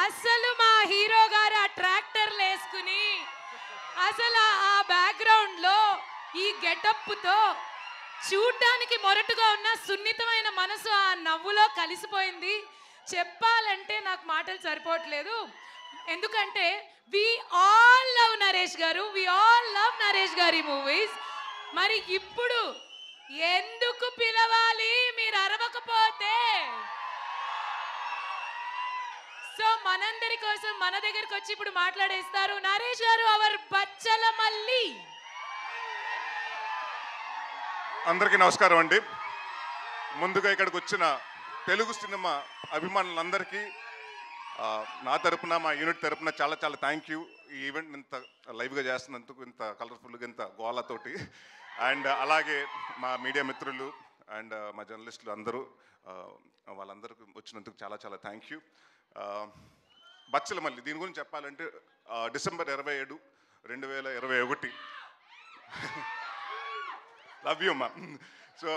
అసలు మా హీరో గారు ఆ ట్రాక్టర్లు వేసుకుని అసలు ఆ బ్యాక్గ్రౌండ్ లో ఈ గెటప్ తో చూడ్డానికి మొరటుగా ఉన్న సున్నితమైన మనసు ఆ నవ్వులో కలిసిపోయింది. చెప్పాలంటే నాకు మాటలు సరిపోవట్లేదు. ఎందుకంటే వి ఆల్ లవ్ నరేష్ గారు, వి ఆల్ లవ్ నరేష్ గారి మూవీస్. మరి ఇప్పుడు ఎందుకు పిలవాలి మీరు అరవకపోతే? సో మనందరి కోసం మన దగ్గరికి వచ్చి ఇప్పుడు మాట్లాడేస్తారు నరేష్ గారు, అవర్ బచ్చల మల్లి. అందరికీ నమస్కారం అండి. ముందుగా ఇక్కడికి వచ్చిన తెలుగు సినిమా అభిమానులందరికీ నా తరపున, మా యూనిట్ తరపున చాలా చాలా థ్యాంక్ యూ. ఈ ఈవెంట్ ఇంత లైవ్గా చేస్తున్నందుకు, ఇంత కలర్ఫుల్గా, ఇంత గోళతోటి. అండ్ అలాగే మా మీడియా మిత్రులు అండ్ మా జర్నలిస్టులు అందరూ, వాళ్ళందరికీ వచ్చినందుకు చాలా చాలా థ్యాంక్ యూ. బచ్చల మల్లి దీని గురించి చెప్పాలంటే డిసెంబర్ 27, 2021 లవ్ యూ అమ్మా. సో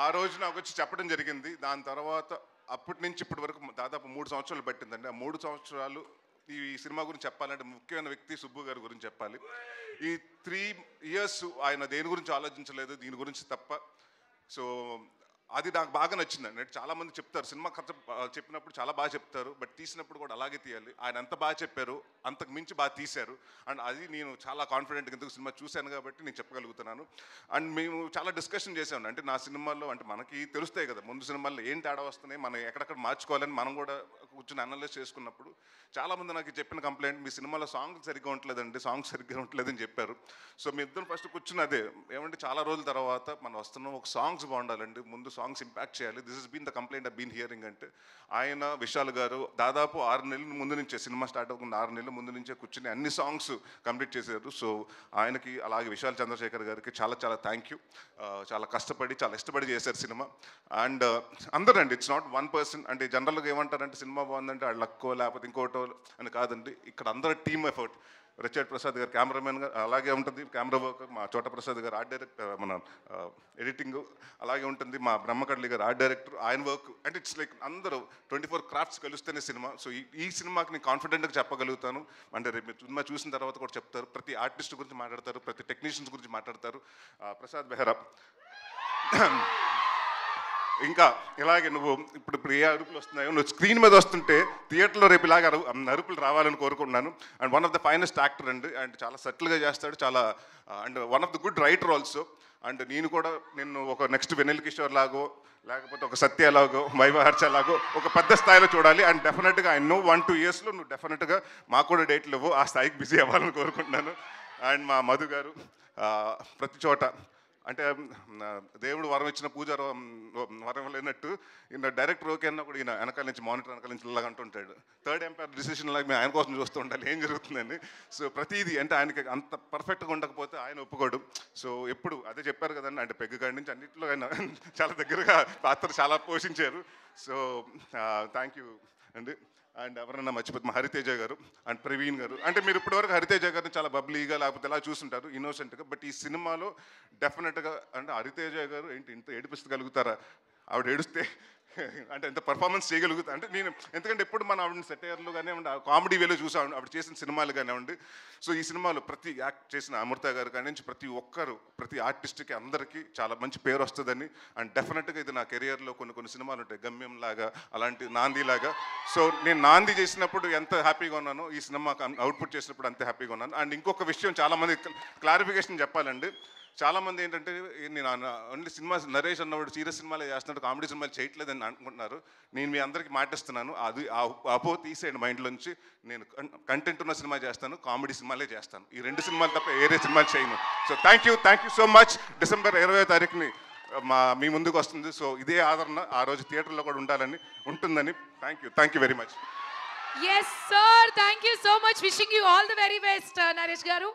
ఆ రోజు నాకు వచ్చి చెప్పడం జరిగింది. దాని తర్వాత అప్పటి నుంచి ఇప్పటి వరకు దాదాపు 3 సంవత్సరాలు పట్టిందండి. ఆ 3 సంవత్సరాలు ఈ సినిమా గురించి చెప్పాలంటే ముఖ్యమైన వ్యక్తి సుబ్బు గారి గురించి చెప్పాలి. ఈ 3 years ఆయన దేని గురించి ఆలోచించలేదు, దీని గురించి తప్ప. సో అది నాకు బాగా నచ్చిందండి. చాలామంది చెప్తారు సినిమా కథ చెప్పినప్పుడు చాలా బాగా చెప్తారు, బట్ తీసినప్పుడు కూడా అలాగే తీయాలి. ఆయన ఎంత బాగా చెప్పారు అంతకు మించి బాగా తీశారు. అండ్ అది నేను చాలా కాన్ఫిడెంట్గా ఎందుకు సినిమా చూశాను కాబట్టి నేను చెప్పగలుగుతున్నాను. అండ్ మేము చాలా డిస్కషన్ చేసాము. అంటే నా సినిమాల్లో అంటే మనకి తెలుస్తాయి కదా ముందు సినిమాల్లో ఏం తేడా వస్తున్నాయి, మనం ఎక్కడెక్కడ మార్చుకోవాలని మనం కూడా కూర్చొని అనలైజ్ చేసుకున్నప్పుడు చాలామంది నాకు చెప్పిన కంప్లైంట్, మీ సినిమాలో సాంగ్ సరిగ్గా ఉండలేదండి, సాంగ్ సరిగ్గా ఉండలేదని చెప్పారు. సో మీ ఇద్దరు ఫస్ట్ కూర్చుని అదే ఏమంటే చాలా రోజుల తర్వాత మనం వస్తున్నాం, ఒక సాంగ్స్ బాగుండాలండి, ముందు సాంగ్స్ ఇంపాక్ట్ చేయాలి. This is been the complaint I been hearing. అంటే ఆయన విశాల్ గారు దాదాపు 6 నెలల ముందు నుంచే, సినిమా స్టార్ట్ అవ్వకుండా 6 నెలల ముందు నుంచే కూర్చుని అన్ని సాంగ్స్ కంప్లీట్ చేశారు. సో ఆయనకి అలాగే విశాల్ చంద్రశేఖర్ గారికి చాలా చాలా థ్యాంక్ యూ. చాలా కష్టపడి చాలా ఇష్టపడి చేశారు సినిమా. అండ్ అందరూ అండి, ఇట్స్ నాట్ వన్ పర్సన్. అంటే జనరల్గా ఏమంటారంటే సినిమా బాగుందంటే ఆ లక్కో లేకపోతే ఇంకోటో అని కాదండి. ఇక్కడ అందరూ టీమ్ ఎఫర్ట్. రిచర్డ్ ప్రసాద్ గారు కెమెరామెన్ గారు అలాగే ఉంటుంది, కెమెరా వర్క్. మా చోట ప్రసాద్ గారు ఆర్ట్ డైరెక్టర్, మన ఎడిటింగ్ అలాగే ఉంటుంది. మా బ్రహ్మకడ్లి గారు ఆర్ట్ డైరెక్టర్, ఆయన వర్క్. అంటే ఇట్స్ లైక్ అందరూ 24 క్రాఫ్ట్స్ కలిస్తేనే సినిమా. సో ఈ సినిమాకి నేను కాన్ఫిడెంట్గా చెప్పగలుగుతాను. అంటే రేపు మీరు సినిమా చూసిన తర్వాత కూడా చెప్తారు. ప్రతి ఆర్టిస్ట్ గురించి మాట్లాడతారు, ప్రతి టెక్నీషియన్స్ గురించి మాట్లాడతారు. ప్రసాద్ బెహ్రా ఇంకా ఇలాగే నువ్వు ఇప్పుడు ఏ అరుపులు వస్తున్నాయో, నువ్వు స్క్రీన్ మీద వస్తుంటే థియేటర్లో రేపు ఇలాగ అరుపులు రావాలని కోరుకుంటున్నాను. And one of the finest actor అండి. అండ్ చాలా సటిల్గా చేస్తాడు, చాలా and one of the good writer also. And నేను కూడా నిన్ను ఒక నెక్స్ట్ వెన్నెల కిషోర్ లాగో లేకపోతే ఒక సత్య లాగో వైవహర్ష లాగో ఒక పెద్ద స్థాయిలో చూడాలి. అండ్ డెఫినెట్గా ఐ నో 1-2 yearsలో నువ్వు డెఫినెట్గా మాకు కూడా డేట్లు ఇవ్వు, ఆ స్థాయికి బిజీ అవ్వాలని కోరుకుంటున్నాను. అండ్ మా మధు గారు ప్రతి చోట అంటే దేవుడు వరం ఇచ్చిన పూజ వరం లేనట్టు ఈయన డైరెక్టర్ ఓకే అన్న కూడా ఈయన వెనకాల నుంచి మానిటర్ వెనకాల నుంచి ఇలాగ అంటుంటాడు. థర్డ్ ఎంపైర్ డిసిషన్ లాగా మేము ఆయన కోసం చూస్తూ ఉండాలి ఏం జరుగుతుందని. సో ప్రతిదీ అంటే ఆయనకి అంత పర్ఫెక్ట్గా ఉండకపోతే ఆయన ఒప్పుకోడు. సో ఎప్పుడు అదే చెప్పారు కదండి, అంటే పెగ్గు కాడి నుంచి అన్నింటిలో ఆయన చాలా దగ్గరగా పాత్ర చాలా పోషించారు. సో థ్యాంక్ యూ అండి. అండ్ ఎవరన్నా మర్చిపోతే మా హరితేజ గారు అండ్ ప్రవీణ్ గారు. అంటే మీరు ఇప్పటివరకు హరితేజ గారిని చాలా బబ్లీగా లేకపోతే ఎలా చూస్తుంటారు, ఇన్నోసెంట్గా. బట్ ఈ సినిమాలో డెఫినెట్గా అంటే హరితేజ గారు ఏంటి ఇంత ఏడిపిస్తగలుగుతారా, ఆవిడ ఏడుస్తే అంటే ఎంత పర్ఫార్మెన్స్ చేయగలుగుతా అంటే నేను, ఎందుకంటే ఎప్పుడు మనం ఆవిడని సెటైర్లు కానివ్వండి, కామెడీ వేలో చూసాం ఆవిడ చేసిన సినిమాలు కానివ్వండి. సో ఈ సినిమాలో ప్రతి యాక్ట్ చేసిన అమృత గారు కానీ నుంచి ప్రతి ఒక్కరు, ప్రతి ఆర్టిస్ట్కి అందరికీ చాలా మంచి పేరు వస్తుందని. అండ్ డెఫినెట్గా ఇది నా కెరియర్లో కొన్ని సినిమాలు ఉంటాయి, గమ్యం లాగా, అలాంటి నాంది లాగా. సో నేను నాంది చేసినప్పుడు ఎంత హ్యాపీగా ఉన్నానో ఈ సినిమా అవుట్పుట్ చేసినప్పుడు అంతే హ్యాపీగా ఉన్నాను. అండ్ ఇంకొక విషయం చాలామంది క్లారిఫికేషన్ చెప్పాలండి. చాలామంది ఏంటంటే నేను ఓన్లీ సినిమా నరేష్ అన్నవాడు సీరియస్ సినిమాలే చేస్తున్నాడు, కామెడీ సినిమాలు చేయట్లేదని అనుకుంటున్నారు. నేను మీ అందరికీ మాటిస్తున్నాను, అది అపో తీసేయండి మైండ్లోంచి. నేను కంటెంట్ ఉన్న సినిమా చేస్తాను, కామెడీ సినిమాలే చేస్తాను. ఈ 2 సినిమాలు తప్ప వేరే సినిమాలు చేయను. So thank you so much. December 20వ తారీఖుని మీ ముందుకు వస్తుంది. సో ఇదే ఆదరణ ఆ రోజు థియేటర్లో కూడా ఉంటుందని. Thank you very much. Yes sir, thank you so much. Wishing you all the very best, Naresh garu.